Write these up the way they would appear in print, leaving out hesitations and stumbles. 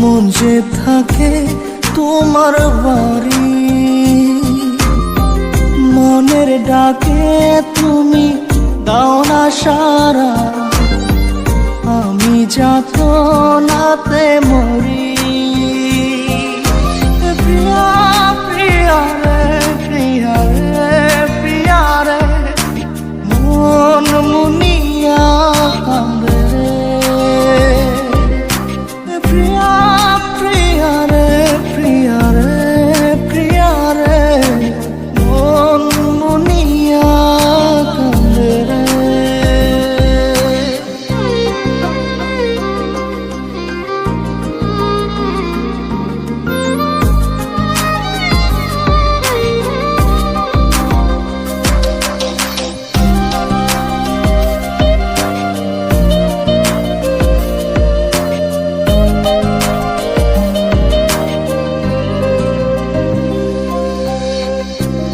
মন যে থাকে তোমার বাড়ি, মনের ডাকে তুমি দাও না সারা, আমি যাতনাতে মরি। প্রিয়া প্রিয়া রে, প্রিয়া রে, প্রিয়া রে, মন মুনিয়া কান্দে রে। প্রিয়া প্রিয়া রে, প্রিয়া রে, প্রিয়া রে, মন মুনিয়া কান্দে রে।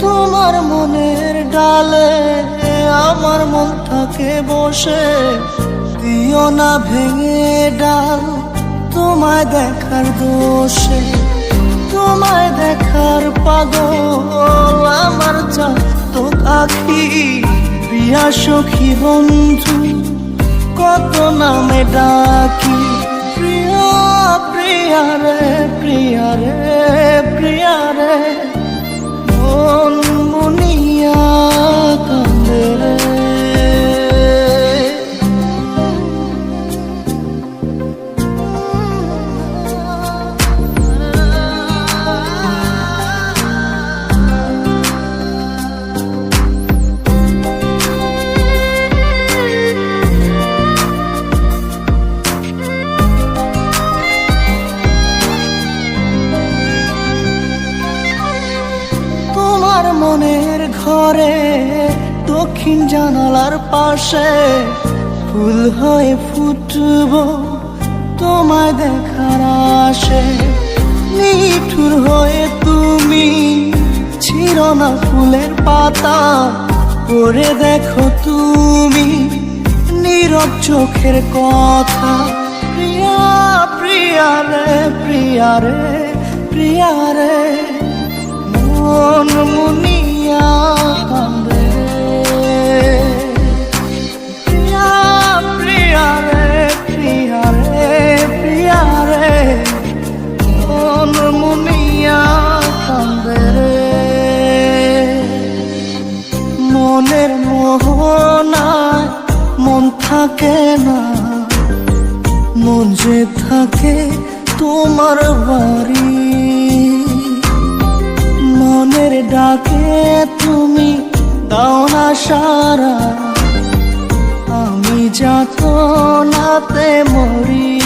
তোমার মনের ডালে আমার মন থাকে বসে, দিও না ভেঙে ডাল তোমায় দেখার দোষে। তোমায় দেখার পাগল আমার চাতক আখি, প্রিয়া সখী বন্ধু কত নামে ডাকি। প্রিয়া প্রিয়া রে, প্রিয়া রে, প্রিয়া রে, মন মুনিয়া কান্দে রে। তোমার মনের ঘরে দক্ষিণ জানালার পাশে ফুল হয়ে ফুটব তোমায় দেখার আশে। নিঠুর হয়ে তুমি ছিঁড়ো না ফুলের পাতা, পড়ে দেখো তুমি নীরব চোখের কথা। প্রিয়া প্রিয়া রে, প্রিয়া রে, প্রিয়া রে, মন মুনিয়া কান্দে রে। প্রিয়া প্রিয়া রে, প্রিয়া রে, প্রিয়া রে, মন মুনিয়া কান্দে রে। মনের মোহনায় মন থাকে না, মন যে থাকে তোমার বাড়ি, মনের ডাকে তুমি দাও না সারা, আমি যাতনাতে মরি।